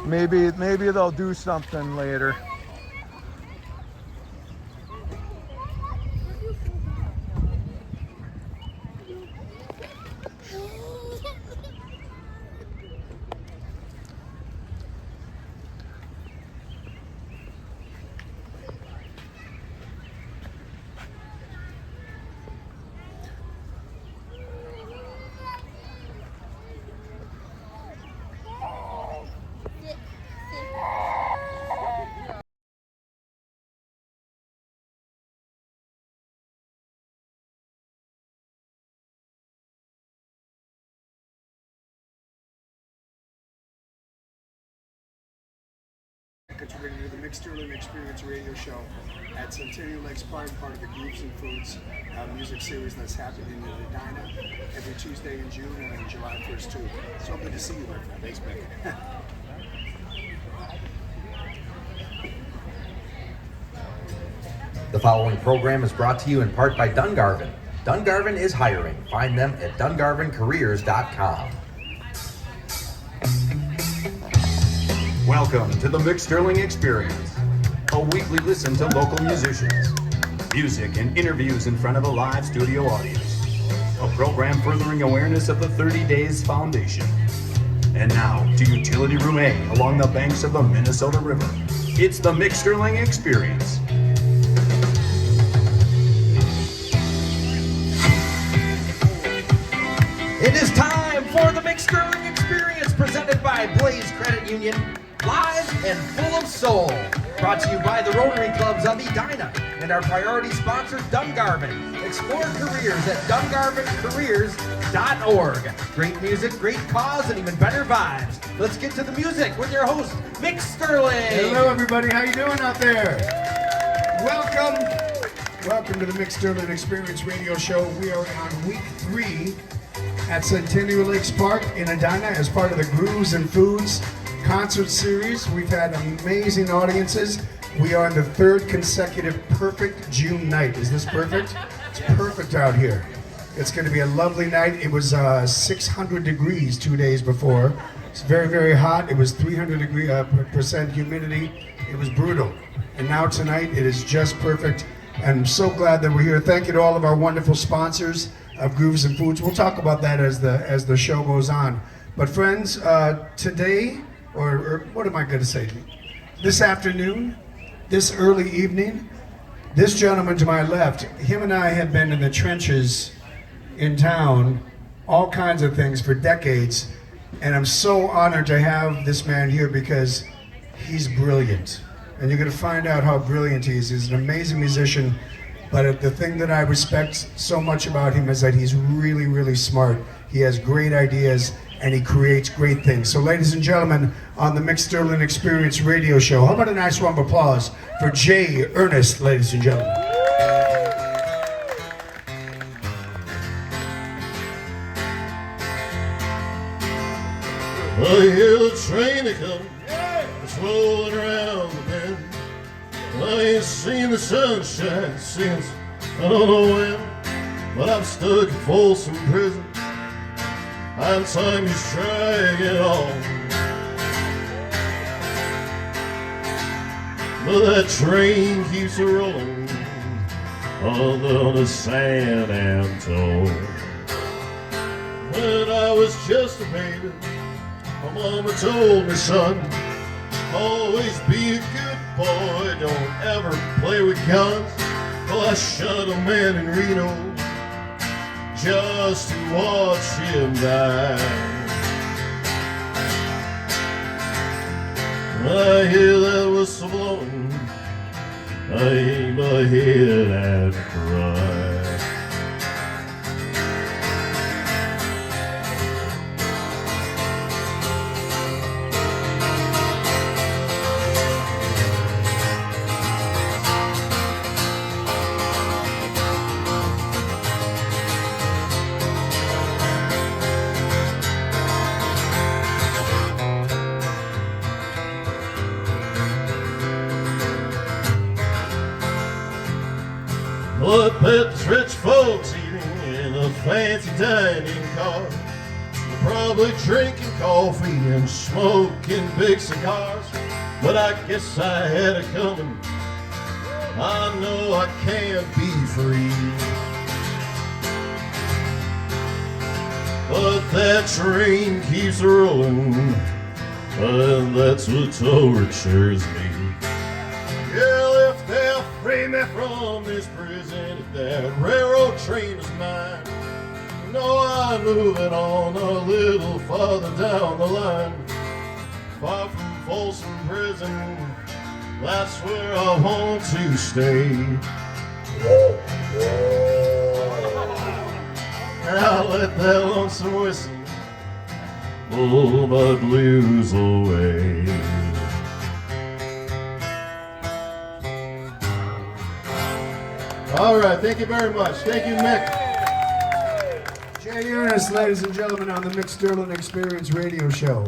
Maybe they'll do something later. We're going to do the Mick Sterling Experience radio show at Centennial Lakes Park, part of the Grooves and Foods music series that's happening in Edina every Tuesday in June and on July 1st too. So good to see you, my friend. Thanks, Mick. The following program is brought to you in part by Dungarvan. Dungarvan is hiring. Find them at dungarvancareers.com. Welcome to the Mick Sterling Experience, a weekly listen to local musicians, music and interviews in front of a live studio audience, a program furthering awareness of the 30 Days Foundation. And now to Utility Room A along the banks of the Minnesota River. It's the Mick Sterling Experience. It is time for the Mick Sterling Experience, presented by Blaze Credit Union, live and full of soul. Brought to you by the Rotary Clubs of Edina and our priority sponsor, Dungarvan. Explore careers at dungarvancareers.org. Great music, great cause, and even better vibes. Let's get to the music with your host, Mick Sterling. Hello, everybody. How you doing out there? Welcome to the Mick Sterling Experience radio show. We are on week 3 at Centennial Lakes Park in Edina as part of the Grooves and Foods concert series. We've had amazing audiences. We are on the 3rd consecutive perfect June night. Is this perfect? It's perfect out here. It's going to be a lovely night. It was 600 degrees 2 days before. It's very, very hot. It was 300% humidity. It was brutal. And now tonight it is just perfect. I'm so glad that we're here. Thank you to all of our wonderful sponsors of Grooves and Foods. We'll talk about that as the show goes on. But friends, today, or what am I going to say? This afternoon, this early evening, this gentleman to my left, him and I have been in the trenches in town, all kinds of things for decades, and I'm so honored to have this man here because he's brilliant. And you're going to find out how brilliant he is. He's an amazing musician, but the thing that I respect so much about him is that he's really, really smart. He has great ideas, and he creates great things. So ladies and gentlemen, on the Mick Sterling Experience radio show, how about a nice round of applause for Ernest, ladies and gentlemen. I hear the train a coming, it's rolling around the bend. I ain't seen the sunshine since I don't know when, but I'm stuck in Folsom Prison. I'm time he's trying it on. But that train keeps rolling on the San Antonio. When I was just a baby, my mama told me, son, always be a good boy, don't ever play with guns. Well, I shot a man in Reno just to watch him die. I hear that whistle blowing, I hang my head and cry. Well, I bet there's rich folks eating in a fancy dining car. probably drinking coffee and smoking big cigars. But I guess I had it coming. I know I can't be free. But that train keeps rolling, and that's what tortures me. Yeah, if they'll free me from this prison, if that railroad train is mine, no, I'm moving on a little farther down the line. Far from Folsom Prison, that's where I want to stay. And I'll let that lonesome whistle blow my blues away. All right, thank you very much. Thank you, Mick. Jay Ernest, ladies and gentlemen, on the Mick Sterling Experience radio show.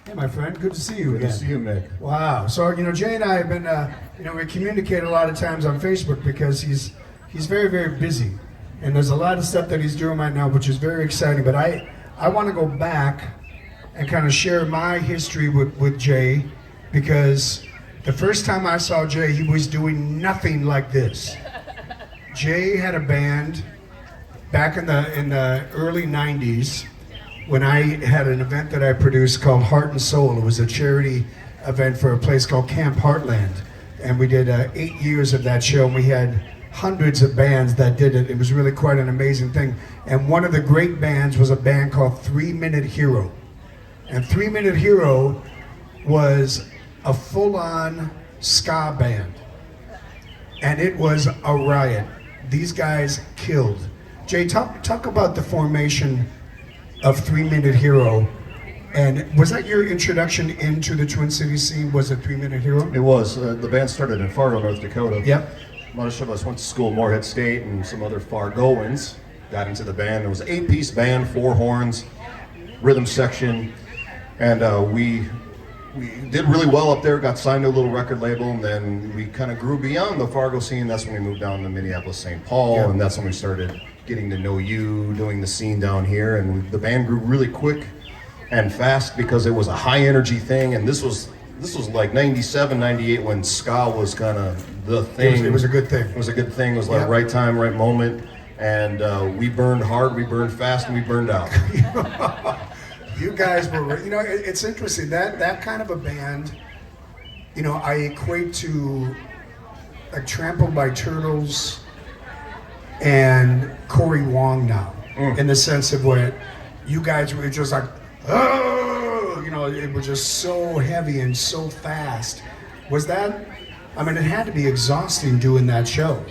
Hey, my friend, good to see you again. Good to see you, Mick. Wow. So, Jay and I have been, we communicate a lot of times on Facebook because he's very, very busy. And there's a lot of stuff that he's doing right now, which is very exciting. But I want to go back and kind of share my history with Jay, because the first time I saw Jay, he was doing nothing like this. Jay had a band back in the early 90s when I had an event that I produced called Heart and Soul. It was a charity event for a place called Camp Heartland. And we did 8 years of that show, and we had hundreds of bands that did it. It was really quite an amazing thing. And one of the great bands was a band called 3 Minute Hero. And 3 Minute Hero was a full-on ska band. And it was a riot. These guys killed. Jay, talk about the formation of 3 Minute Hero. And was that your introduction into the Twin Cities scene? Was it 3 Minute Hero? It was. The band started in Fargo, North Dakota. Yep. Most of us went to school at Moorhead State, and some other Fargoans got into the band. It was an 8-piece band, 4 horns, rhythm section, and we did really well up there, got signed to a little record label, and then we kind of grew beyond the Fargo scene. That's when we moved down to Minneapolis, St. Paul, Yep. and that's when we started getting to know you, doing the scene down here, and the band grew really quick and fast because it was a high energy thing, and this was like 97, 98 when ska was kind of the thing. It was a good thing. It was a good thing. It was like Yep. right time, right moment, and we burned hard, we burned fast, and we burned out. You guys were, it's interesting, that kind of a band, I equate to like Trampled by Turtles and Cory Wong now, in the sense of where you guys were just like, oh, it was just so heavy and so fast. Was that, it had to be exhausting doing that show.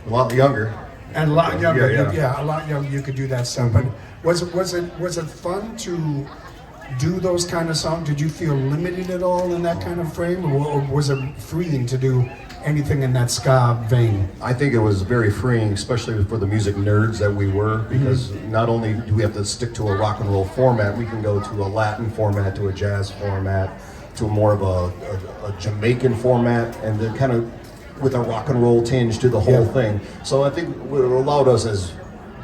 A lot younger. And a lot younger, Yeah. a lot younger, you could do that stuff. But was it fun to do those kind of songs? Did you feel limited at all in that kind of frame, or was it freeing to do anything in that ska vein? I think it was very freeing, especially for the music nerds that we were, because not only do we have to stick to a rock and roll format, we can go to a Latin format, to a jazz format, to more of a Jamaican format, and then kind of with a rock and roll tinge to the whole thing. So I think it allowed us as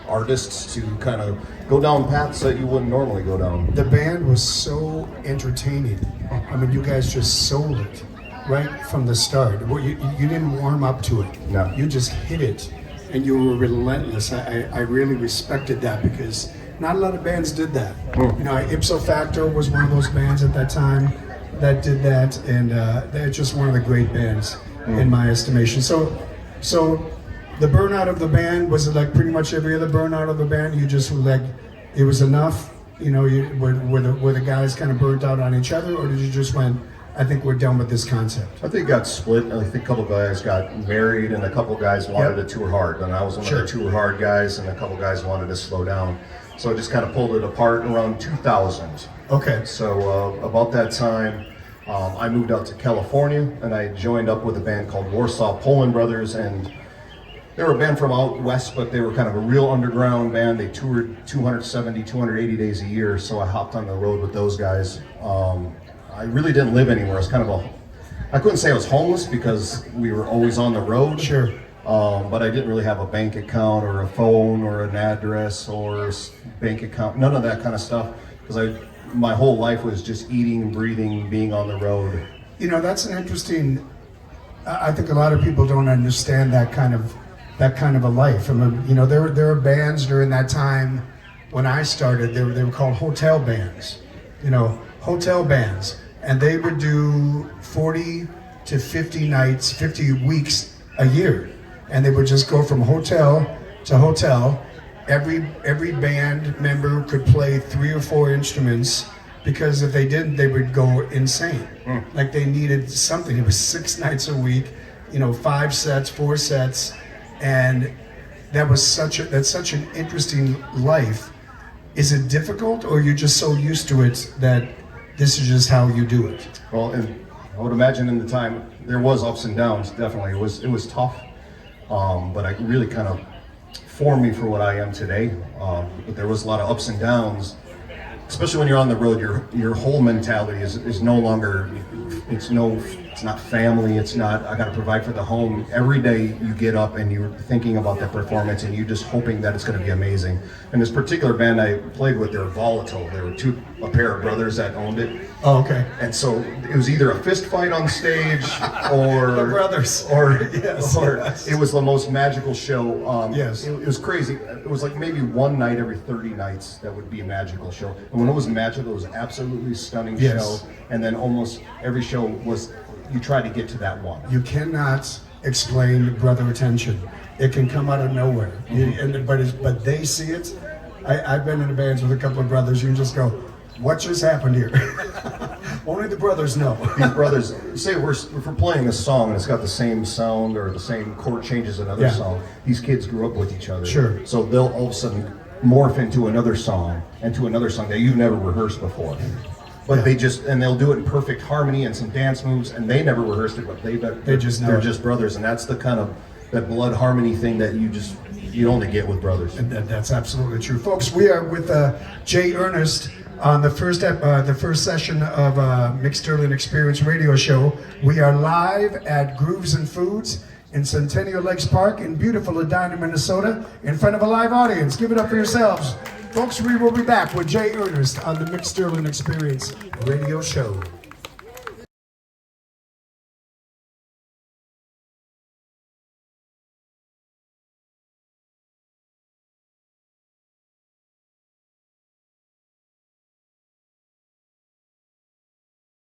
artists to kind of go down paths that you wouldn't normally go down. The band was so entertaining. You guys just sold it right from the start. You didn't warm up to it. No. You just hit it, and you were relentless. I really respected that, because not a lot of bands did that. Ipso Facto was one of those bands at that time that did that, and they're just one of the great bands in my estimation. So the burnout of the band, was it like pretty much every other burnout of the band? You just were like, it was enough? Were the guys kind of burnt out on each other, or did you just went, I think we're done with this concept? I think it got split. I think a couple guys got married, and a couple guys wanted to tour hard. And I was one of the tour hard guys, and a couple guys wanted to slow down. So I just kind of pulled it apart around 2000. Okay. So about that time, I moved out to California, and I joined up with a band called Warsaw Poland Brothers, and they were a band from out west, but they were kind of a real underground band. They toured 270, 280 days a year, so I hopped on the road with those guys. I really didn't live anywhere. I was kind of I couldn't say I was homeless because we were always on the road. Sure. But I didn't really have a bank account or a phone or an address or bank account, none of that kind of stuff, because my whole life was just eating, breathing, being on the road. You know, that's an interesting. I think a lot of people don't understand that kind of a life. I mean, you know, there were bands during that time when I started. They were called hotel bands. You know, hotel bands, and they would do 40 to 50 nights, 50 weeks a year, and they would just go from hotel to hotel. Every band member could play 3 or 4 instruments, because if they didn't, they would go insane. Like they needed something. It was 6 nights a week, you know, 5 sets, 4 sets, and that's such an interesting life. Is it difficult, or you're just so used to it that this is just how you do it? Well, and I would imagine in the time there was ups and downs. Definitely, it was tough, but I really kind of formed me for what I am today. But there was a lot of ups and downs. Especially when you're on the road, your whole mentality is no longer, it's not family, it's not, I gotta provide for the home. Every day you get up and you're thinking about that performance and you're just hoping that it's gonna be amazing. And this particular band I played with, they were volatile. There were a pair of brothers that owned it. Oh, okay. And so it was either a fist fight on stage or The brothers. or Yes. it was the most magical show. Yes. It was crazy. It was like maybe one night every 30 nights that would be a magical show. And when it was magical, it was an absolutely stunning Yes. show. And then almost every show was, you try to get to that one. You cannot explain brother attention. It can come out of nowhere. But they see it. I've been in the bands with a couple of brothers. You can just go, what just happened here? Only the brothers know. These brothers, say if we're playing a song and it's got the same sound or the same chord changes another Yeah. song, these kids grew up with each other. Sure. So they'll all of a sudden morph into another song that you've never rehearsed before. But they'll do it in perfect harmony and some dance moves, and they never rehearsed it, but they're just brothers, and that's the kind of that blood harmony thing that you only get with brothers. And that's absolutely true, folks. We are with Jay Ernest on the first session of Mick Sterling Experience Radio Show. We are live at Grooves and Foods in Centennial Lakes Park in beautiful Edina, Minnesota, in front of a live audience. Give it up for yourselves. Folks, we will be back with Jay Ernest on the Mick Sterling Experience Radio Show.